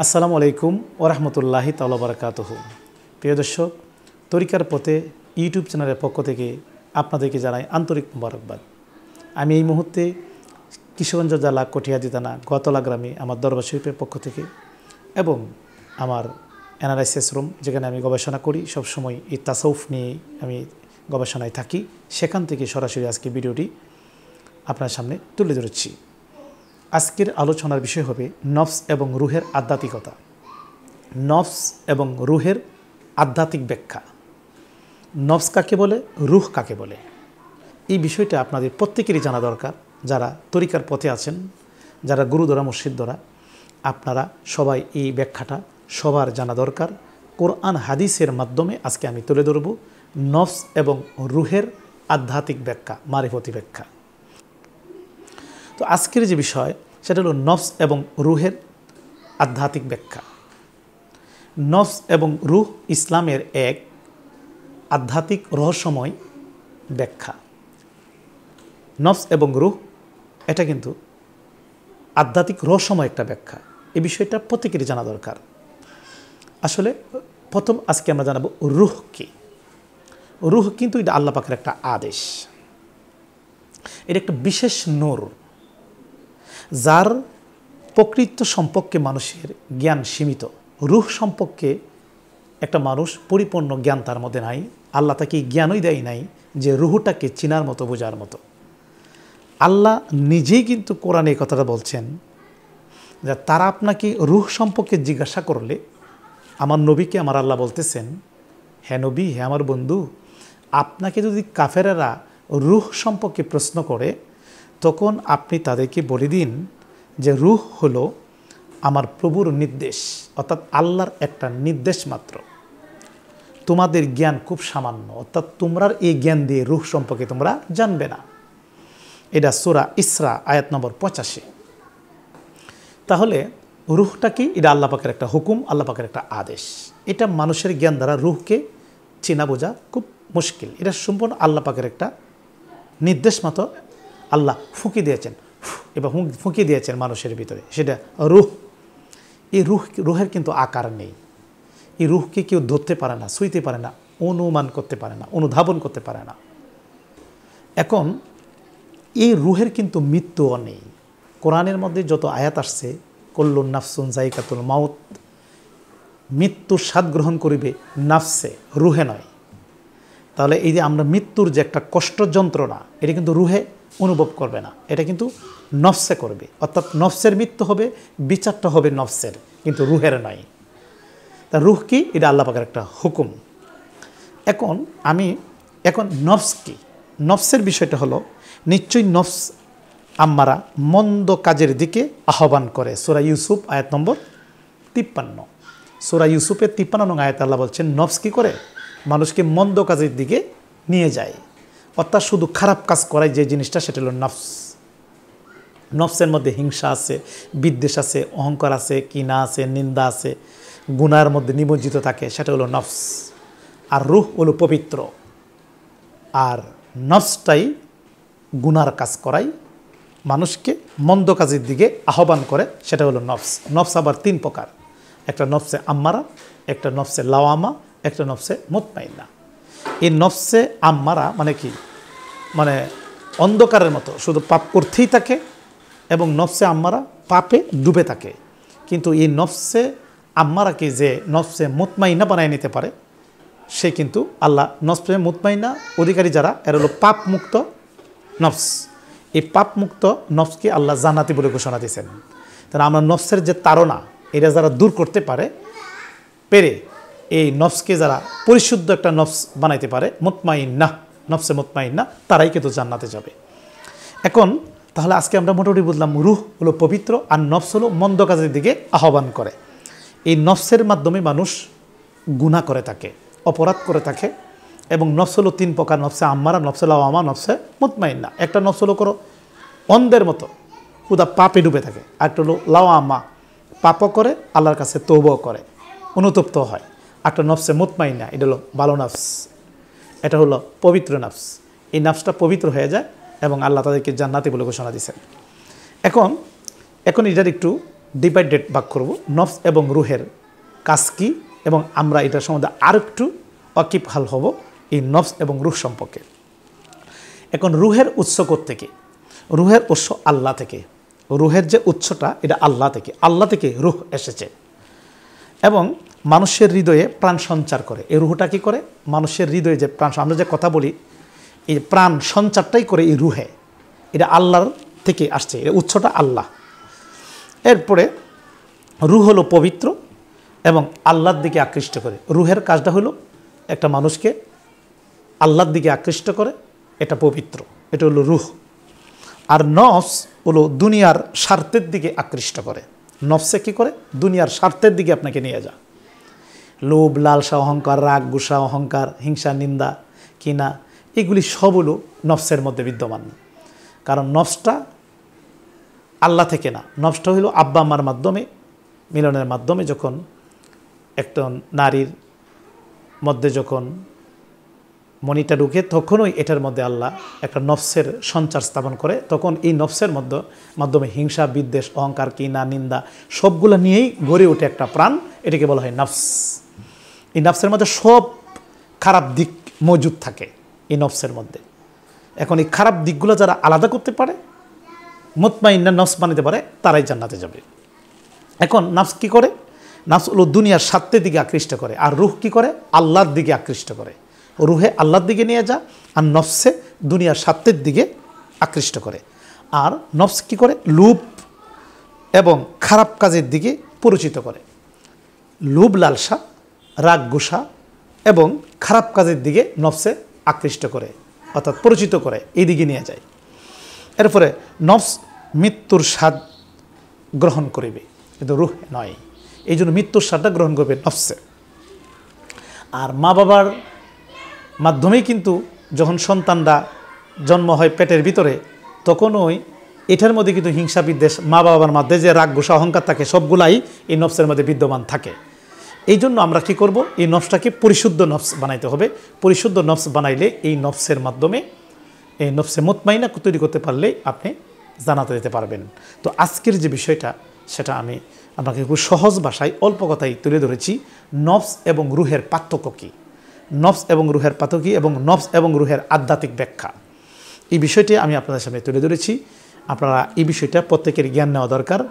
আসসালামু আলাইকুম ওরহমতুল্লাহি তাআলা বারাকাতুহু। প্রিয় দর্শক, তরিকার পথে ইউটিউব চ্যানেলের পক্ষ থেকে আপনাদেরকে জানাই আন্তরিক মোবারকবাদ। আমি এই মুহূর্তে কিশোরগঞ্জ জেলা কটিয়াদি থানা গতলা গ্রামে আমার দরবার শরীফের পক্ষ থেকে এবং আমার অ্যানালাইসিস রুম, যেখানে আমি গবেষণা করি, সবসময় এই তাসাউফ নিয়ে আমি গবেষণায় থাকি, সেখান থেকে সরাসরি আজকে ভিডিওটি আপনার সামনে তুলে ধরেছি। আজকের আলোচনার বিষয় হবে নফস এবং রুহের আধ্যাত্মিকতা, নফস এবং রুহের আধ্যাত্মিক ব্যাখ্যা। নফস কাকে বলে, রুহ কাকে বলে, এই বিষয়টা আপনাদের প্রত্যেকেরই জানা দরকার। যারা তরিকার পথে আছেন, যারা গুরুদ্বারা মসজিদদ্বারা, আপনারা সবাই এই ব্যাখ্যাটা সবার জানা দরকার। কোরআন হাদিসের মাধ্যমে আজকে আমি তুলে ধরব নফস এবং রুহের আধ্যাত্মিক ব্যাখ্যা, মারিফতি ব্যাখ্যা। তো আজকের যে বিষয় সেটা হলো নফস এবং রুহের আধ্যাত্মিক ব্যাখ্যা। নফস এবং রুহ ইসলামের এক আধ্যাত্মিক রহস্যময় ব্যাখ্যা। নফস এবং রুহ এটা কিন্তু আধ্যাত্মিক রহস্যময় একটা ব্যাখ্যা। এই বিষয়টা প্রত্যেকেরই জানা দরকার। আসলে প্রথম আজকে আমরা জানাবো রুহ কি। রুহ কিন্তু এটা আল্লাহ পাকের একটা আদেশ, এটা একটা বিশেষ নূর, যার প্রকৃত সম্পর্কে মানুষের জ্ঞান সীমিত। রুহ সম্পর্কে একটা মানুষ পরিপূর্ণ জ্ঞান তার মধ্যে নাই। আল্লাহ তাকে জ্ঞানই দেয় নাই যে রুহটাকে চিনার মতো, বোঝার মতো। আল্লাহ নিজেই কিন্তু কোরআনে এই কথাটা বলছেন যে তারা আপনাকে রুহ সম্পর্কে জিজ্ঞাসা করলে, আমার নবীকে আমার আল্লাহ বলতেছেন, হে নবী, হে আমার বন্ধু, আপনাকে যদি কাফেরেরা রুহ সম্পর্কে প্রশ্ন করে, তখন আপনি তাদেরকে বলে দিন যে রুহ হলো আমার প্রভুর নির্দেশ, অর্থাৎ আল্লাহর একটা নির্দেশ মাত্র। তোমাদের জ্ঞান খুব সামান্য, অর্থাৎ তোমরা এই জ্ঞান দিয়ে রুহ সম্পর্কে তোমরা জানবে না। এটা সূরা ইসরা আয়াত নম্বর 85। তাহলে রুহটা কি? এটা আল্লাহ পাকের একটা হুকুম, আল্লাহ পাকের একটা আদেশ। এটা মানুষের জ্ঞান দ্বারা রুহকে চেনা বোঝা খুব মুশকিল। এটা সম্পূর্ণ আল্লাহ পাকের একটা নির্দেশ মাত্র। আল্লাহ ফুঁকি দিয়েছেন, এবার ফুঁকি দিয়েছেন মানুষের ভিতরে, সেটা রুহ। এই রুহের কিন্তু আকার নেই। এই রুহকে কেউ ধরতে পারে না, ছুঁইতে পারে না, অনুমান করতে পারে না, অনুধাবন করতে পারে না। এখন এই রুহের কিন্তু মৃত্যুও নেই। কোরআনের মধ্যে যত আয়াত আসছে, কুল্লু নাফসুন যায়কাতুল মাউত, মৃত্যুর স্বাদ গ্রহণ করিবে নাফসে, রুহে নয়। তাহলে এই যে আমরা মৃত্যুর যে একটা কষ্ট যন্ত্রণা, এটা কিন্তু রুহে অনুভব করবে না, এটা কিন্তু নফসে করবে। অর্থাৎ নফসের মৃত্যু হবে, বিচারটা হবে নফসের, কিন্তু রুহের নয়। তা রুহ কি? এটা আল্লাহ পাকের একটা হুকুম। এখন নফস কি? নফসের বিষয়টা হলো, নিশ্চয়ই নফস আম্মারা মন্দ কাজের দিকে আহ্বান করে। সূরা ইউসুফ আয়াত নম্বর 53। সূরা ইউসুফের 53 নং আয়াত আল্লাহ বলছেন নফস কি করে? মানুষকে মন্দ কাজের দিকে নিয়ে যায়, অর্থাৎ শুধু খারাপ কাজ করায় যে জিনিসটা, সেটা হলো নফস। নফসের মধ্যে হিংসা আছে, বিদ্বেষ আছে, অহংকার আছে, কিনা আছে, নিন্দা আছে, গুনার মধ্যে নিমজ্জিত থাকে, সেটা হলো নফস। আর রুহ হলো পবিত্র, আর নফসটাই গুনার কাজ করাই, মানুষকে মন্দ কাজের দিকে আহ্বান করে, সেটা হলো নফস। নফস আবার 3 প্রকার, একটা নফসে আম্মারা, একটা নফসে লাওয়ামা, একটা নফসে মুতমাইন্না। এই নফসে আম্মারা মানে কি? মানে অন্ধকারের মতো শুধু পাপ করতেই থাকে, এবং নফসে আম্মারা পাপে ডুবে থাকে। কিন্তু এই নফসে আম্মারাকে যে নফসে মুতমাইন্না বানায় নিতে পারে, সে কিন্তু আল্লাহ নফসে মুতমাইন্না অধিকারী যারা, এর হলো পাপ মুক্ত নফস। এই পাপ মুক্ত নফসকে আল্লাহ জান্নাতি বলে ঘোষণা দিয়েছেন। তাহলে আমরা নফসের যে তাড়না, এটা যারা দূর করতে পেরে এই নফসকে যারা পরিশুদ্ধ একটা নফস বানাইতে পারে, মুতমাইন্না, নফসে মুতমাইন্না, তারাই কিন্তু জান্নাতে যাবে। এখন তাহলে আজকে আমরা মোটামুটি বুঝলাম রুহ হলো পবিত্র, আর নফস হলো মন্দ কাজের দিকে আহ্বান করে। এই নফসের মাধ্যমে মানুষ গুনাহ করে থাকে, অপরাধ করে থাকে। এবং নফস হলো 3 প্রকার, নফসে আম্মারা, নফসে লাওয়ামা, নফসে মুতমাইন্না। একটা নফস হলো করো অন্ধের মতো খুদা পাপে ডুবে থাকে, আর একটা হলো লাওয়ামা, পাপও করে, আল্লাহর কাছে তওবাও করে, অনুতপ্ত হয়। একটা নফসে মুতমাইন্না, এটা হলো ভালো নফস, এটা হলো পবিত্র নফস। এই নফসটা পবিত্র হয়ে যায় এবং আল্লাহ তাদেরকে জান্নাতি বলে ঘোষণা দিয়েছেন। এখন এটার একটু ডিভাইডেড ভাগ করব নফস এবং রুহের কাজ কী, এবং আমরা এটার সম্বন্ধে আরেকটু ওয়াকিবহাল হব এই নফস এবং রুহ সম্পর্কে। এখন রুহের উৎস থেকে, রুহের উৎস আল্লাহ থেকে। রুহের যে উৎসটা এটা আল্লাহ থেকে রুহ এসেছে এবং মানুষের হৃদয়ে প্রাণ সঞ্চার করে। এই রুহটা কী করে? মানুষের হৃদয়ে যে প্রাণ, আমরা যে কথা বলি এই প্রাণ সঞ্চারটাই করে এই রুহে, এটা আল্লাহর থেকে আসছে, এর উৎসটা আল্লাহ। এরপরে রুহ হলো পবিত্র এবং আল্লাহর দিকে আকৃষ্ট করে। রুহের কাজটা হলো একটা মানুষকে আল্লাহর দিকে আকৃষ্ট করে, এটা পবিত্র, এটা হলো রুহ। আর নফস হলো দুনিয়ার স্বার্থের দিকে আকৃষ্ট করে। নফসে কী করে? দুনিয়ার স্বার্থের দিকে আপনাকে নিয়ে যায়। লোভ, লালসা, অহংকার, রাগ, গুসা, অহংকার, হিংসা, নিন্দা, কিনা, এগুলি সব হলো নফসের মধ্যে বিদ্যমান। কারণ নফসটা আল্লাহ থেকে না, নফসটা হইল আব্বা আম্মার মাধ্যমে মিলনের মাধ্যমে যখন একটা নারীর মধ্যে যখন মনিটা ঢুকে তখনই এটার মধ্যে আল্লাহ একটা নফসের সঞ্চার স্থাপন করে। তখন এই নফসের মাধ্যমে হিংসা, বিদ্বেষ, অহংকার, কিনা, নিন্দা সবগুলো নিয়েই গড়ে ওঠে একটা প্রাণ, এটাকে বলা হয় নফস। এই নফসের মধ্যে সব খারাপ দিক মজুদ থাকে এই নফসের মধ্যে। এখন এই খারাপ দিকগুলো যারা আলাদা করতে পারে, মুতমাইন্না নফস বানাতে পারে, তারাই জান্নাতে যাবে। এখন নফস কী করে? নফস হলো দুনিয়ার স্বার্থের দিকে আকৃষ্ট করে, আর রুহ কী করে? আল্লাহর দিকে আকৃষ্ট করে। রুহে আল্লাহর দিকে নিয়ে যা, আর নফসে দুনিয়ার স্বার্থের দিকে আকৃষ্ট করে। আর নফস কী করে? লোভ এবং খারাপ কাজের দিকে পরিচিত করে। লোভ, লালসা, রাগ, গুসা এবং খারাপ কাজের দিকে নফসে আকৃষ্ট করে, অর্থাৎ পরিচিত করে, এই দিকে নিয়ে যায়। এরপরে নফস মৃত্যুর স্বাদ গ্রহণ করিবে, কিন্তু রুহ নয়। এই জন্য মৃত্যুর স্বাদটা গ্রহণ করবে নফসে। আর মা বাবার মাধ্যমেই কিন্তু যখন সন্তানরা জন্ম হয় পেটের ভিতরে, তখন ওই এটার মধ্যে কিন্তু হিংসা, বিদ্বেষ, মা বাবার মধ্যে যে রাগ, গুসা, অহংকার থাকে, সবগুলাই এই নফসের মধ্যে বিদ্যমান থাকে। এই জন্য আমরা কি করব? এই নফসটাকে পরিশুদ্ধ নফস বানাইতে হবে। পরিশুদ্ধ নফস বানাইলে এই নফসের মাধ্যমে এই নফসে মুতমাইনা তৈরি করতে পারলে আপনি জানাতে দিতে পারবেন। তো আজকের যে বিষয়টা সেটা আমি আপনাকে খুব সহজ ভাষায় অল্প কথাই তুলে ধরেছি। নফস এবং রুহের পার্থক্য কী, নফস এবং রুহের পার্থক্য কী, এবং নফস এবং রুহের আধ্যাত্মিক ব্যাখ্যা, এই বিষয়টি আমি আপনাদের সামনে তুলে ধরেছি। আপনারা এই বিষয়টা প্রত্যেকের জ্ঞান নেওয়া দরকার,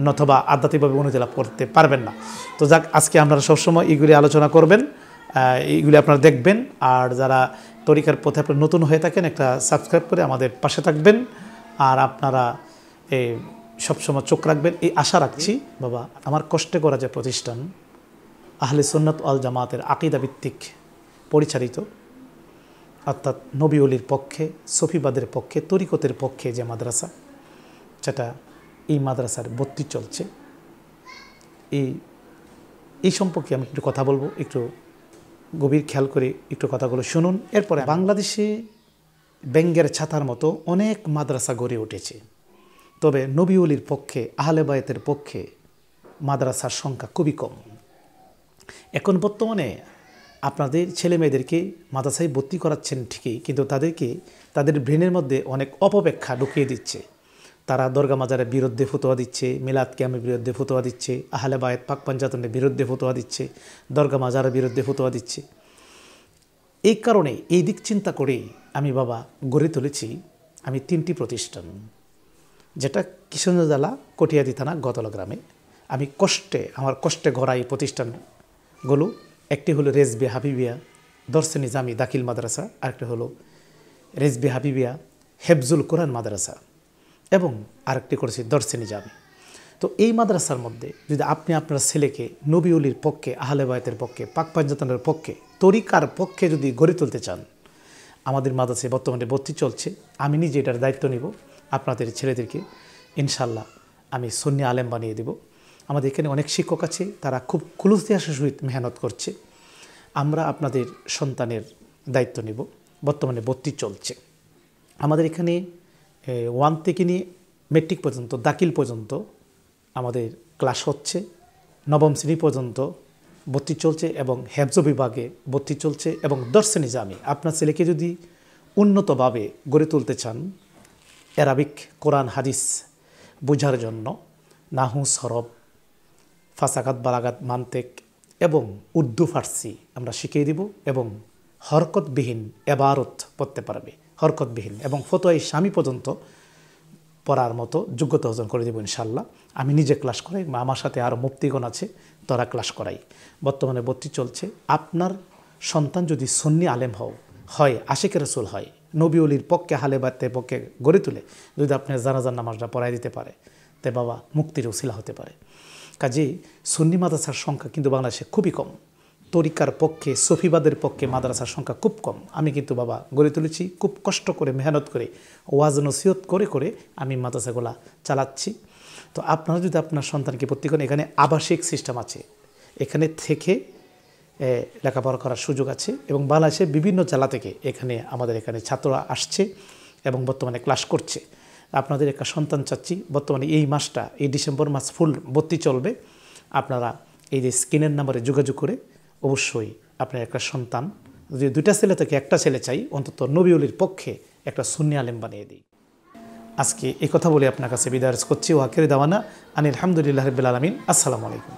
নতুবা আধ্যাত্মিকভাবে উন্নতি লাভ করতে পারবেন না। তো যাক, আজকে আপনারা সবসময় এইগুলি আলোচনা করবেন, এইগুলি আপনারা দেখবেন। আর যারা তরিকার পথে আপনারা নতুন হয়ে থাকেন, একটা সাবস্ক্রাইব করে আমাদের পাশে থাকবেন। আর আপনারা এই সবসময় চোখ রাখবেন, এই আশা রাখছি। বাবা, আমার কষ্টে করা যে প্রতিষ্ঠান আহলে সুন্নাত ওয়াল জামাতের আকীদা ভিত্তিক পরিচালিত, অর্থাৎ নবী ওলির পক্ষে, সফিবাদের পক্ষে, তরিকতের পক্ষে যে মাদ্রাসা, সেটা এই মাদ্রাসার ভর্তি চলছে। এই সম্পর্কে আমি একটু কথা বলবো, একটু গভীর খেয়াল করে একটু কথাগুলো শুনুন। এরপরে বাংলাদেশে ব্যাঙ্গের ছাতার মতো অনেক মাদ্রাসা গড়ে উঠেছে, তবে নবী ওলির পক্ষে, আহলে বায়তের পক্ষে মাদ্রাসার সংখ্যা খুবই কম। এখন বর্তমানে আপনাদের ছেলে মেয়েদেরকে মাদ্রাসায় ভর্তি করাচ্ছেন ঠিকই, কিন্তু তাদের ব্রেনের মধ্যে অনেক অপব্যাখ্যা ঢুকিয়ে দিচ্ছে। তারা দরগা মাজারের বিরুদ্ধে ফতোয়া দিচ্ছে, মিলাদ কিয়ামের বিরুদ্ধে ফতোয়া দিচ্ছে, আহলে বায়ত পাক পাঞ্জাতনের বিরুদ্ধে ফতোয়া দিচ্ছে, দরগা মাজারের বিরুদ্ধে ফতোয়া দিচ্ছে। এই কারণে এই দিক চিন্তা করেই আমি বাবা গড়ে তুলেছি আমি 3টি প্রতিষ্ঠান, যেটা কিশোরগঞ্জ জেলা কটিয়াদি থানা গতলা গ্রামে। আমার কষ্টে গড়া এই প্রতিষ্ঠানগুলো, একটি হলো রেজবে হাবিবিয়া দরসে নিজামি দাখিল মাদ্রাসা, আরেকটি হলো রেজবে হাবিবিয়া হেফজুল কোরআন মাদ্রাসা, এবং আরেকটি করেছি দরসে নিজামি। তো এই মাদ্রাসার মধ্যে যদি আপনি আপনার ছেলেকে নবী ওলির পক্ষে, আহলে বায়তের পক্ষে, পাক পাঞ্জাতনের পক্ষে, তরিকার পক্ষে যদি গড়ে তুলতে চান, আমাদের মাদ্রাসায় বর্তমানে ভর্তি চলছে। আমি নিজে এটার দায়িত্ব নিব। আপনাদের ছেলেদেরকে ইনশাল্লাহ আমি সুন্নি আলেম বানিয়ে দেব। আমাদের এখানে অনেক শিক্ষক আছে, তারা খুব খুলুসিয়াসের সহিত মেহনত করছে। আমরা আপনাদের সন্তানের দায়িত্ব নেব। বর্তমানে ভর্তি চলছে আমাদের এখানে 1 থেকে নিয়ে মেট্রিক পর্যন্ত, দাখিল পর্যন্ত আমাদের ক্লাস হচ্ছে। 9ম শ্রেণী পর্যন্ত ভর্তি চলছে, এবং হেফজ বিভাগে ভর্তি চলছে, এবং দরসে নিজামি। আপনার ছেলেকে যদি উন্নতভাবে গড়ে তুলতে চান, অ্যারাবিক কোরআন হাদিস বোঝার জন্য, নাহু, সরব, ফাসাকাত, বালাগাত, মান্তেক এবং উর্দু, ফার্সি আমরা শিখিয়ে দিব এবং হরকতবিহীন এবারত পড়তে পারবে, হরকতবিহীন এবং ফতোয়া স্বামী পর্যন্ত পড়ার মতো যোগ্যতা অর্জন করে দেব ইনশাল্লাহ। আমি নিজে ক্লাস করাই, আমার সাথে আরও মুফতিগণ আছে, তারা ক্লাস করাই। বর্তমানে ভর্তি চলছে। আপনার সন্তান যদি সুন্নি আলেম হয়, আশিকে রাসূল হয়, নবী ওলির পক্ষে, হালে বাতে পক্ষে গড়ে তুলে যদি আপনি জানাজার নামাজটা পড়াই দিতে পারে, তে বাবা মুক্তির উসিলা হতে পারে। কাজেই সুন্নি মাদ্রাসার সংখ্যা কিন্তু বাংলাদেশে খুবই কম। তরিকার পক্ষে, সফিবাদের পক্ষে মাদ্রাসার সংখ্যা খুব কম। আমি কিন্তু বাবা গড়ে তুলেছি খুব কষ্ট করে, মেহনত করে, ওয়াজ নসিহত করে করে আমি মাদ্রাসাগুলা চালাচ্ছি। তো আপনারা যদি আপনার সন্তানকে ভর্তি করেন, এখানে আবাসিক সিস্টেম আছে, এখানে থেকে লেখাপড়া করার সুযোগ আছে এবং বাংলাদেশের বিভিন্ন জেলা থেকে আমাদের এখানে ছাত্ররা আসছে এবং বর্তমানে ক্লাস করছে। আপনাদের একটা সন্তান চাচ্ছি, বর্তমানে এই মাসটা, এই ডিসেম্বর মাস ফুল ভর্তি চলবে। আপনারা এই যে স্ক্রিনের নাম্বারে যোগাযোগ করে অবশ্যই আপনার একটা সন্তান, যদি 2টা ছেলে থেকে একটা ছেলে চাই, অন্তত নবী ওলির পক্ষে একটা সুন্নি আলেম বানিয়ে দিই। আজকে এই কথা বলে আপনার কাছে বিদায় করছি। ওয়া আখিরু দাওয়ানা আনিল হামদুলিল্লাহি রাব্বিল আলামিন। আসসালামু আলাইকুম।